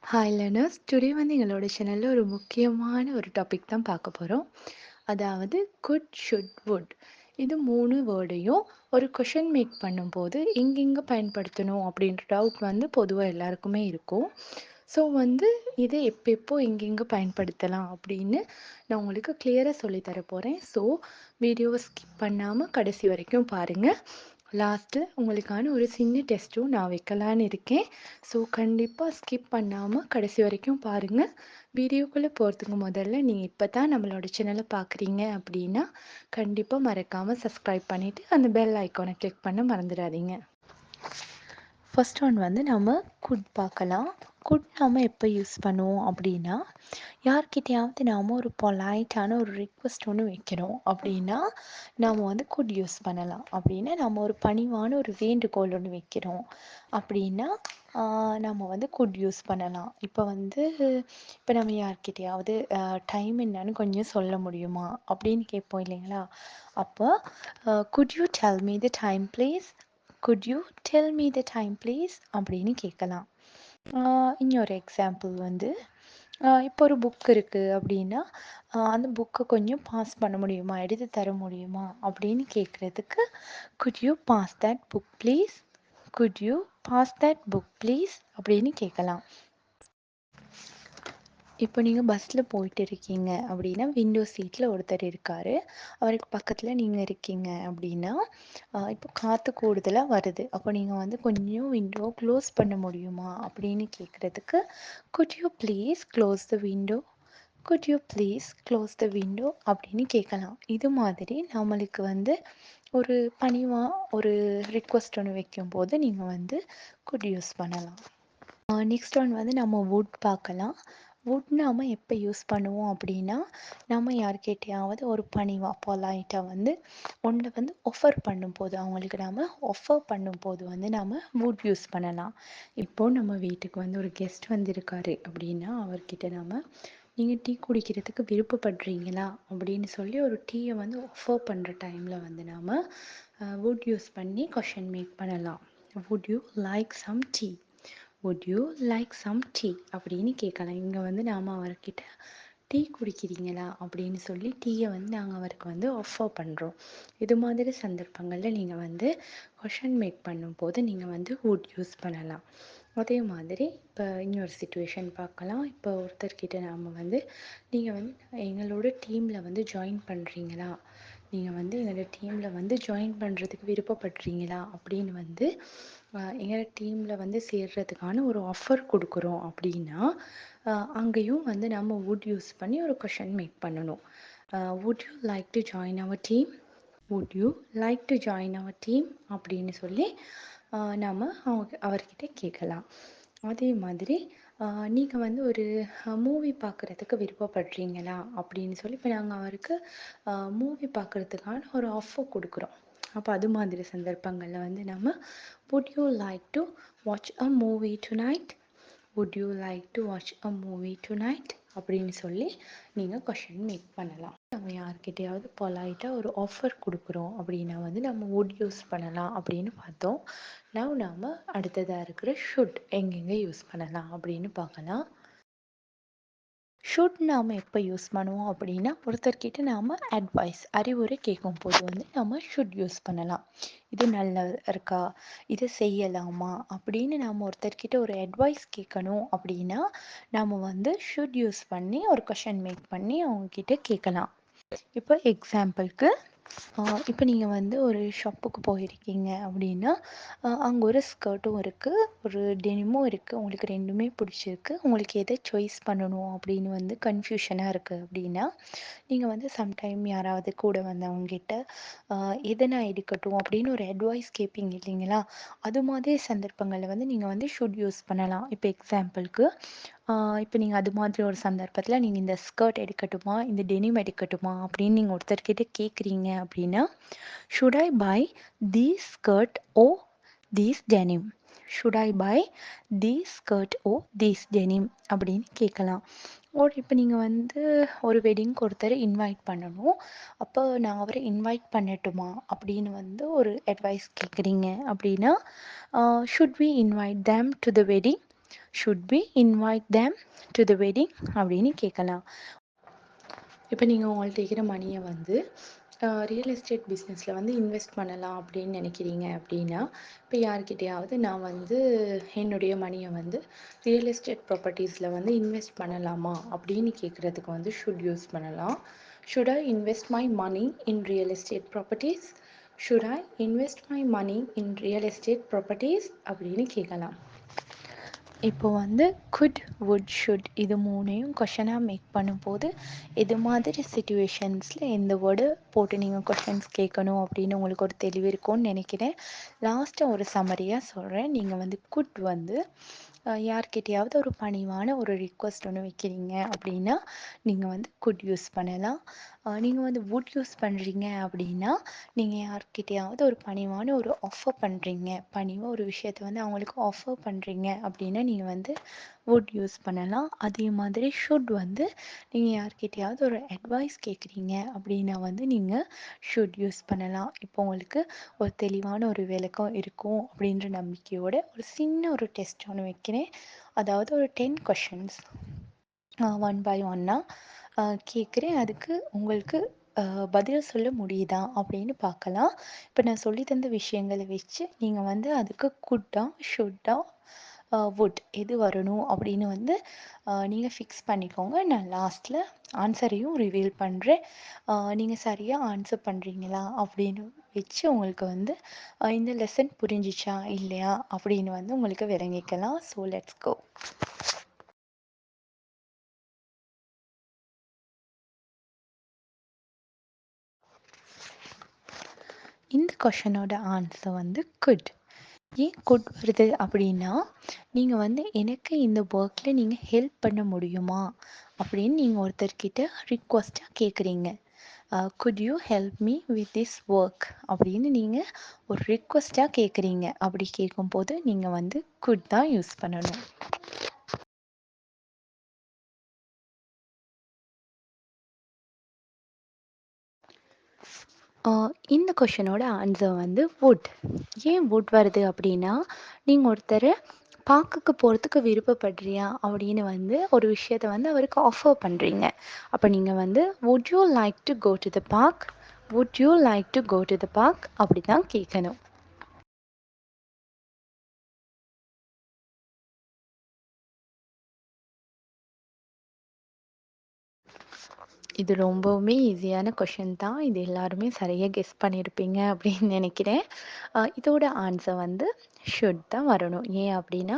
Hi learners today வந்து எங்களோட சேனலில் ஒரு முக்கியமான ஒரு டாபிக் தான் பார்க்க போகிறோம். அதாவது குட் ஷுட் வுட் இது 3 வேர்டையும் ஒரு கொஷின் மேக் பண்ணும்போது எங்கெங்கே பயன்படுத்தணும் அப்படின்ற டவுட் வந்து பொதுவாக எல்லாருக்குமே இருக்கும். ஸோ வந்து இதை எப்போ எங்கெங்கே பயன்படுத்தலாம் அப்படின்னு நான் உங்களுக்கு கிளியராக சொல்லித்தர போகிறேன். ஸோ வீடியோவை ஸ்கிப் பண்ணாமல் கடைசி வரைக்கும் பாருங்கள். லாஸ்ட்டில் உங்களுக்கான ஒரு சின்ன டெஸ்ட்டும் நான் வைக்கலான்னு இருக்கேன். ஸோ கண்டிப்பாக ஸ்கிப் பண்ணாமல் கடைசி வரைக்கும் பாருங்கள். வீடியோக்குள்ளே போகிறதுக்கு முதல்ல நீங்கள் இப்போ தான் நம்மளோட சேனலை பார்க்குறீங்க அப்படின்னா கண்டிப்பாக மறக்காமல் சப்ஸ்கிரைப் பண்ணிவிட்டு அந்த பெல் ஐக்கானை கிளிக் பண்ண மறந்துடாதீங்க. ஃபர்ஸ்ட் ஒன் வந்து நம்ம குட் பார்க்கலாம். குட் நம்ம எப்போ யூஸ் பண்ணுவோம் அப்படின்னா, யார்கிட்டயாவது நாம் ஒரு பொலைட்டான ஒரு ரிக்வெஸ்ட் ஒன்று வைக்கிறோம் அப்படின்னா நாம் வந்து குட் யூஸ் பண்ணலாம். அப்படின்னா நம்ம ஒரு பணிவான ஒரு வேண்டுகோள் ஒன்று வைக்கிறோம் அப்படின்னா நம்ம வந்து குட் யூஸ் பண்ணலாம். இப்போ நம்ம யார்கிட்டயாவது டைம் என்னன்னு கொஞ்சம் சொல்ல முடியுமா அப்படின்னு கேட்போம் இல்லைங்களா? அப்போ good you tell me the time please, could you tell me the time please அப்படின்னு கேட்கலாம். இன்னொரு எக்ஸாம்பிள் வந்து இப்போ ஒரு புக் இருக்குது அப்படின்னா அந்த புக்கை கொஞ்சம் பாஸ் பண்ண முடியுமா, எடுத்து தர முடியுமா அப்படின்னு கேட்குறதுக்கு could you pass that book please, could you pass that book please அப்படின்னு கேட்கலாம். இப்போ நீங்கள் பஸ்ஸில் போயிட்டு இருக்கீங்க அப்படின்னா விண்டோ சீட்டில் ஒருத்தர் இருக்கார், அவருக்கு பக்கத்தில் நீங்கள் இருக்கீங்க அப்படின்னா இப்போ காற்று கூடுதலாக வருது, அப்போ நீங்கள் வந்து கொஞ்சம் விண்டோ க்ளோஸ் பண்ண முடியுமா அப்படின்னு கேட்குறதுக்கு could you please close the window, good you please close the window அப்படின்னு கேட்கலாம். இது மாதிரி நம்மளுக்கு வந்து ஒரு பணிவாக ஒரு ரிக்வெஸ்ட் ஒன்று வைக்கும்போது நீங்கள் வந்து குட் யூஸ் பண்ணலாம். நெக்ஸ்ட் ஒன் வந்து நம்ம வுட் பார்க்கலாம். வுட் நாம் எப்போ யூஸ் பண்ணுவோம் அப்படின்னா, நம்ம யார்கிட்டையாவது ஒரு பணிவாக பொலைட்டாக வந்து ஒன்றை வந்து ஆஃபர் பண்ணும்போது, அவங்களுக்கு நாம் ஆஃபர் பண்ணும்போது வந்து நாம் வுட் யூஸ் பண்ணலாம். இப்போது நம்ம வீட்டுக்கு வந்து ஒரு கெஸ்ட் வந்திருக்காரு அப்படின்னா அவர்கிட்ட நாம் நீங்கள் டீ குடிக்கிறதுக்கு விருப்பப்படுறீங்களா அப்படின்னு சொல்லி ஒரு டீயை வந்து ஆஃபர் பண்ணுற டைமில் வந்து நாம் வுட் யூஸ் பண்ணி கொஷின் மேக் பண்ணலாம். Would you like some tea, would you like some tea அப்படின்னு கேட்கலாம். இங்கே வந்து நாம் அவர்கிட்ட டீ குடிக்கிறீங்களா அப்படின்னு சொல்லி டீயை வந்து நாங்கள் அவருக்கு வந்து ஆஃபர் பண்ணுறோம். இது மாதிரி சந்தர்ப்பங்களில் நீங்கள் வந்து கொஷின் மேக் பண்ணும்போது நீங்கள் வந்து வுட் யூஸ் பண்ணலாம். அதே மாதிரி இப்போ இன்னொரு சுச்சுவேஷன் பார்க்கலாம். இப்போ ஒருத்தர்கிட்ட நாம் வந்து நீங்கள் வந்து எங்களோட டீமில் வந்து ஜாயின் பண்ணுறீங்களா, நீங்கள் வந்து எங்களோட டீமில் வந்து ஜாயின் பண்ணுறதுக்கு விருப்பப்படுறீங்களா அப்படின்னு வந்து எங்களோட டீமில் வந்து சேர்றதுக்கான ஒரு ஆஃபர் கொடுக்குறோம் அப்படின்னா அங்கேயும் வந்து நம்ம வுட் யூஸ் பண்ணி ஒரு கொஷின் மேக் பண்ணணும். Would you like to join our team, would you like to join our team அப்படின்னு சொல்லி நாம் அவர்கிட்ட கேட்கலாம். அதே மாதிரி நீங்கள் வந்து ஒரு மூவி பார்க்குறதுக்கு விருப்பப்படுறீங்களா அப்படின்னு சொல்லி இப்போ நாங்கள் அவருக்கு மூவி பார்க்குறதுக்கான ஒரு ஆஃபர் கொடுக்குறோம். அப்போ அது மாதிரி சந்தர்ப்பங்களில் வந்து நம்ம would you like to watch a movie tonight, would you like to watch a movie tonight அப்படின்னு சொல்லி நீங்கள் கொஷின் மேக் பண்ணலாம். நம்ம யார்கிட்டையாவது பொலைட்டாக ஒரு ஆஃபர் கொடுக்குறோம் அப்படின்னா வந்து நம்ம வுட் யூஸ் பண்ணலாம் அப்படின்னு பார்த்தோம். நாம் அடுத்ததாக இருக்கிற ஷுட் எங்கெங்கே யூஸ் பண்ணலாம் அப்படின்னு பார்க்கலாம். ஷுட் நாம் எப்போ யூஸ் பண்ணுவோம் அப்படின்னா, ஒருத்தர்கிட்ட நாம் அட்வைஸ் அறிவுரை கேட்கும் போது வந்து நம்ம ஷுட் யூஸ் பண்ணலாம். இது நல்லா இருக்கா, இதை செய்யலாமா அப்படின்னு நாம் ஒருத்தர்கிட்ட ஒரு அட்வைஸ் கேட்கணும் அப்படின்னா நாம் வந்து ஷுட் யூஸ் பண்ணி ஒரு கொஷின் மேக் பண்ணி அவங்கக்கிட்ட கேட்கலாம். இப்போ எக்ஸாம்பிளுக்கு இப்போ நீங்கள் வந்து ஒரு ஷாப்புக்கு போயிருக்கீங்க அப்படின்னா அங்கே ஒரு ஸ்கர்ட்டும் இருக்குது, ஒரு டெனிமும் இருக்குது, உங்களுக்கு ரெண்டுமே பிடிச்சிருக்கு, உங்களுக்கு எதை சாய்ஸ் பண்ணணும் அப்படின்னு வந்து கன்ஃபியூஷனாக இருக்குது அப்படின்னா நீங்கள் வந்து சம்டைம் யாராவது கூட வந்தவங்ககிட்ட எதை நான் எடுக்கட்டும் அப்படின்னு ஒரு அட்வைஸ் கேட்பீங்க இல்லைங்களா? அது மாதிரி சந்தர்ப்பங்களில் வந்து நீங்கள் வந்து ஷுட் யூஸ் பண்ணலாம். இப்போ எக்ஸாம்பிளுக்கு இப்போ நீங்கள் அது மாதிரி ஒரு சந்தர்ப்பத்தில் நீங்கள் இந்த ஸ்கர்ட் எடுக்கட்டுமா, இந்த டெனிம் எடுக்கட்டுமா அப்படின்னு நீங்கள் ஒருத்தர்கிட்ட கேட்குறீங்க அப்படின்னா should I buy these skirt or these denim, should I buy these skirt or these denim அப்படின்னு கேட்கலாம். இப்போ நீங்கள் வந்து ஒரு வெட்டிங்க்கு ஒருத்தர் இன்வைட் பண்ணணும், அப்போ நான் அவரை இன்வைட் பண்ணட்டுமா அப்படின்னு வந்து ஒரு அட்வைஸ் கேட்குறீங்க அப்படின்னா should we invite them to the wedding, should we invite them to the wedding அப்படின்னு கேட்கலாம். இப்போ நீங்கள் உங்கள்ட்ட இருக்கிற மணியை வந்து ரியல் எஸ்டேட் பிஸ்னஸில் வந்து இன்வெஸ்ட் பண்ணலாம் அப்படின்னு நினைக்கிறீங்க அப்படின்னா, இப்போ யார்கிட்டையாவது நான் வந்து என்னுடைய மணியை வந்து ரியல் எஸ்டேட் ப்ராப்பர்ட்டிஸில் வந்து இன்வெஸ்ட் பண்ணலாமா அப்படின்னு கேட்குறதுக்கு வந்து ஷுட் யூஸ் பண்ணலாம். Should I invest my money in real estate properties? Should I invest my money in real estate properties அப்படின்னு கேட்கலாம். இப்போ வந்து குட், வுட், ஷுட் இது மூணையும் கொஷனாக மேக் பண்ணும்போது இது மாதிரி சிச்சுவேஷன்ஸில் எந்த வேர்டு போட்டு நீங்கள் கொஷின்ஸ் கேட்கணும் அப்படின்னு உங்களுக்கு ஒரு தெளிவு இருக்கும்னு நினைக்கிறேன். லாஸ்ட்டாக ஒரு சம்மரியாக சொல்கிறேன். நீங்கள் வந்து குட் வந்து யார்கிட்டையாவது ஒரு பணிவான ஒரு ரிக்வஸ்ட் ஒன்று வைக்கிறீங்க அப்படின்னா நீங்கள் வந்து குட் யூஸ் பண்ணலாம். நீங்கள் வந்து வுட் யூஸ் பண்ணுறீங்க அப்படின்னா நீங்கள் யார்கிட்டையாவது ஒரு பணிவான ஒரு ஆஃபர் பண்ணுறீங்க, பணிவாக ஒரு விஷயத்தை வந்து அவங்களுக்கு ஆஃபர் பண்ணுறீங்க அப்படின்னா நீங்கள் வந்து வுட் யூஸ் பண்ணலாம். அதே மாதிரி ஷுட் வந்து நீங்கள் யார்கிட்டையாவது ஒரு அட்வைஸ் கேட்குறீங்க அப்படின்னா வந்து நீங்கள் ஷுட் யூஸ் பண்ணலாம். இப்போ உங்களுக்கு ஒரு தெளிவான ஒரு விளக்கம் இருக்கும் அப்படின்ற நம்பிக்கையோட ஒரு சின்ன ஒரு டெஸ்ட் ஒன்று வைக்கிறேன். அதாவது ஒரு 10 கொஷின்ஸ் ஒன் பை ஒன்னாக கேட்குறேன். அதுக்கு உங்களுக்கு பதில் சொல்ல முடியுதா அப்படின்னு பார்க்கலாம். இப்போ நான் சொல்லி தந்த விஷயங்களை வச்சு நீங்கள் வந்து அதுக்கு குட்டா, ஷுட்டா, வுட் எது வரணும் அப்படின்னு வந்து நீங்கள் ஃபிக்ஸ் பண்ணிக்கோங்க. நான் லாஸ்ட்டில் ஆன்சரையும் ரிவீல் பண்ணுறேன். நீங்கள் சரியாக ஆன்சர் பண்ணுறீங்களா அப்படின்னு வச்சு உங்களுக்கு வந்து இந்த லெசன் புரிஞ்சிச்சா இல்லையா அப்படின்னு வந்து உங்களுக்கு விளங்கிக்கலாம். So let's go. இந்த கொஷனோட ஆன்சர் வந்து குட். ஏன் குட் வருது அப்படின்னா, நீங்கள் வந்து எனக்கு இந்த ஒர்க்கில் நீங்கள் ஹெல்ப் பண்ண முடியுமா அப்படின்னு நீங்கள் ஒருத்தர்கிட்ட ரிக்வஸ்ட்டாக கேட்குறீங்க. Good you help me with this work அப்படின்னு நீங்கள் ஒரு ரிக்வஸ்ட்டாக கேட்குறீங்க. அப்படி கேட்கும்போது நீங்கள் வந்து குட் தான் யூஸ் பண்ணணும். இந்த கொஷனோட ஆன்சர் வந்து வுட். ஏன் வுட் வருது அப்படின்னா, நீங்கள் ஒருத்தரை பார்க்குக்கு போகிறதுக்கு விருப்பப்படுறியா அப்படின்னு வந்து ஒரு விஷயத்த வந்து அவருக்கு ஆஃபர் பண்ணுறீங்க. அப்போ நீங்கள் வந்து would you like to go to the park, would you like to go to the park அப்படி தான் கேட்கணும். இது ரொம்பவுமே ஈஸியான கொஷின் தான். இது எல்லாருமே சரியாக கெஸ் பண்ணியிருப்பீங்க அப்படின்னு நினைக்கிறேன். இதோட ஆன்சர் வந்து ஷுட் தான் வரணும். ஏன் அப்படின்னா,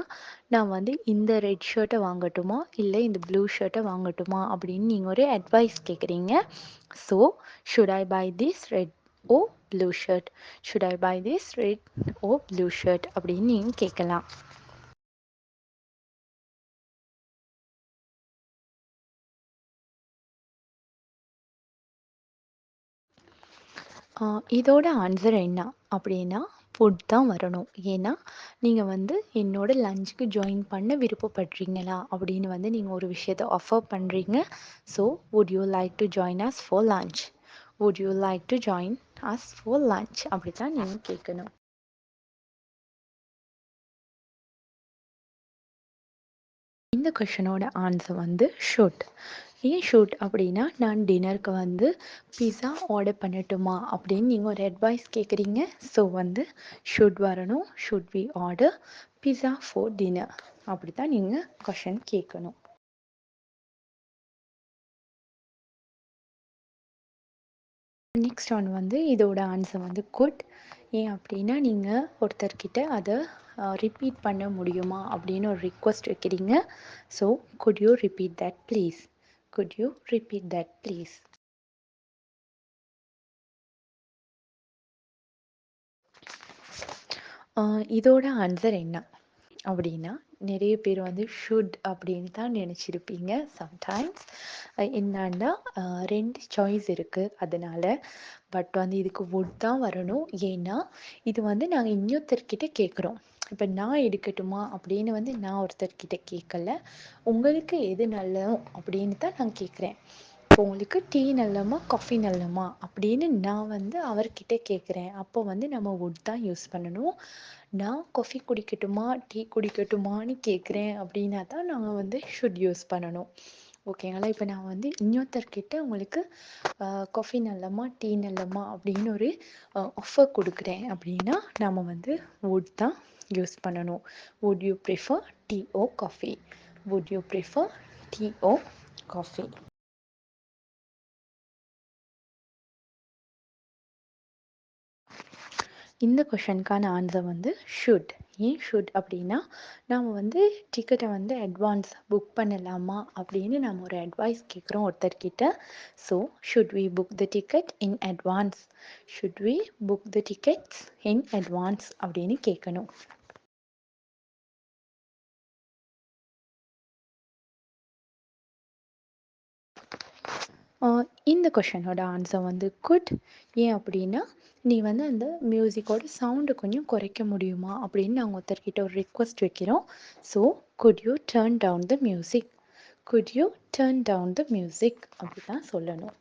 நான் வந்து இந்த ரெட் ஷர்ட்டை வாங்கட்டுமா இல்லை இந்த ப்ளூ ஷர்ட்டை வாங்கட்டுமா அப்படின்னு நீங்கள் ஒரு அட்வைஸ் கேட்குறீங்க. So should I buy this red or blue shirt, should I buy this red or blue shirt அப்படின்னு நீங்கள் கேட்கலாம். இதோட ஆன்சர் என்ன அப்படின்னா ஃபுட் தான் வரணும். ஏன்னா நீங்கள் வந்து என்னோட லஞ்சுக்கு ஜாயின் பண்ண விருப்பப்படுறீங்களா அப்படின்னு வந்து நீங்கள் ஒரு விஷயத்தை ஆஃபர் பண்ணுறீங்க. So would you like to join us for lunch, would you like to join us for lunch அப்படி தான் நீங்கள் கேட்கணும். இந்த கொஷனோட ஆன்சர் வந்து ஷுட். ஏன் ஷுட் அப்படின்னா, நான் டின்னருக்கு வந்து பிஸா ஆர்டர் பண்ணட்டுமா அப்படின்னு நீங்கள் ஒரு அட்வைஸ் கேட்குறீங்க. ஸோ வந்து ஷுட் வரணும். Should we order pizza for dinner அப்படி தான் நீங்கள் கொஷன் கேட்கணும். நெக்ஸ்ட் ஒன் வந்து இதோட ஆன்சர் வந்து குட். ஏன் அப்படின்னா நீங்கள் ஒருத்தர்கிட்ட அதை ரிப்பீட் பண்ண முடியுமா அப்படின்னு ஒரு ரிக்வஸ்ட் வைக்கிறீங்க. So could you repeat that please, could you repeat that please. இதோட ஆன்சர் என்ன அப்படின்னா, நிறைய பேர் வந்து ஷுட் அப்படின்னு தான் நினச்சிருப்பீங்க. சம்டைம்ஸ் என்னன்னா ரெண்டு சாய்ஸ் இருக்குது அதனால. பட் வந்து இதுக்கு வுட் தான் வரணும். ஏன்னா இது வந்து நாங்கள் இன்னொருத்தர்கிட்ட கேட்குறோம். இப்போ நான் எடுக்கட்டுமா அப்படின்னு வந்து நான் ஒருத்தர்கிட்ட கேட்கல, உங்களுக்கு எது நல்லதோ அப்படின்னு தான் நான் கேட்குறேன். உங்களுக்கு டீ நல்லமா காஃபி நல்லமா அப்படின்னு நான் வந்து அவர்கிட்ட கேட்குறேன். அப்போ வந்து நம்ம வுட் தான் யூஸ் பண்ணணும். நான் காஃபி குடிக்கட்டுமா டீ குடிக்கட்டுமான்னு கேட்குறேன் அப்படின்னா தான் நாங்கள் வந்து ஷுட் யூஸ் பண்ணணும். ஓகேங்களா? இப்போ நான் வந்து இன்னொருத்தர்கிட்ட உங்களுக்கு காஃபி நல்லமா டீ நல்லமா அப்படின்னு ஒரு ஆஃபர் கொடுக்குறேன் அப்படின்னா நம்ம வந்து வுட் தான் யூஸ் பண்ணணும். Would you prefer tea or coffee? Would you prefer tea or coffee? இந்த கொஷனுக்கான ஆன்சர் வந்து ஷுட். ஏன் ஷுட் அப்படின்னா நம்ம வந்து டிக்கெட்டை வந்து அட்வான்ஸ் புக் பண்ணலாமா அப்படின்னு நம்ம ஒரு அட்வைஸ் கேட்குறோம் ஒருத்தர்கிட்ட. So should we book the ticket in advance? Should we book the tickets in advance அப்படின்னு கேட்கணும். இந்த கொஷனோட ஆன்சர் வந்து குட். ஏன் அப்படின்னா நீ வந்து அந்த மியூசிக்கோட சவுண்டு கொஞ்சம் குறைக்க முடியுமா அப்படின்னு நாங்கள் ஒருத்தர்கிட்ட ஒரு ரிக்வஸ்ட் வைக்கிறோம். So could you turn down the music? Could you turn down the music அப்படி தான் சொல்லணும்.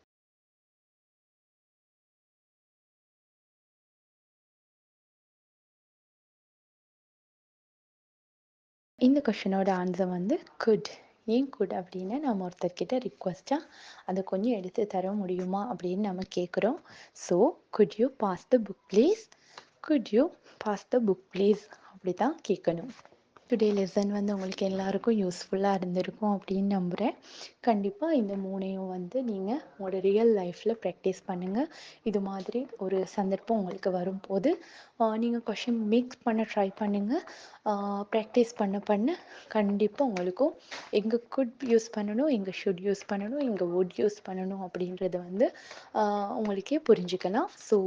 இந்த கொஷனோட ஆன்சர் வந்து குட். ஏன் குட் அப்படின்னா நம்ம ஒருத்தர்கிட்ட ரிக்வஸ்ட்டாக அதை கொஞ்சம் எடுத்து தர முடியுமா அப்படின்னு நம்ம கேட்குறோம். So could you pass the book please? Could you pass the book please அப்படி தான் கேட்கணும். டுடே லெசன் வந்து உங்களுக்கு எல்லாருக்கும் யூஸ்ஃபுல்லாக இருந்திருக்கும் அப்படின்னு நம்புகிறேன். கண்டிப்பாக இந்த மூணையும் வந்து நீங்கள் உங்களோட ரியல் லைஃப்பில் ப்ராக்டிஸ் பண்ணுங்கள். இது மாதிரி ஒரு சந்தர்ப்பம் உங்களுக்கு வரும்போது நீங்கள் கொஷின் மேக்ஸ் பண்ண ட்ரை பண்ணுங்கள். ப்ராக்டிஸ் பண்ண பண்ண கண்டிப்பாக உங்களுக்கும் எங்கே குட் யூஸ் பண்ணணும், எங்கே ஷுட் யூஸ் பண்ணணும், எங்கே வுட் யூஸ் பண்ணணும் அப்படின்றத வந்து உங்களுக்கே புரிஞ்சுக்கலாம். ஸோ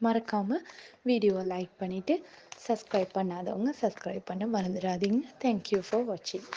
மறக்காமல் வீடியோவை லைக் பண்ணிவிட்டு சப்ஸ்கிரைப் பண்ணாதவங்க சப்ஸ்கிரைப் பண்ண மறந்துடாதீங்க. தேங்க்யூ ஃபார் வாட்சிங்.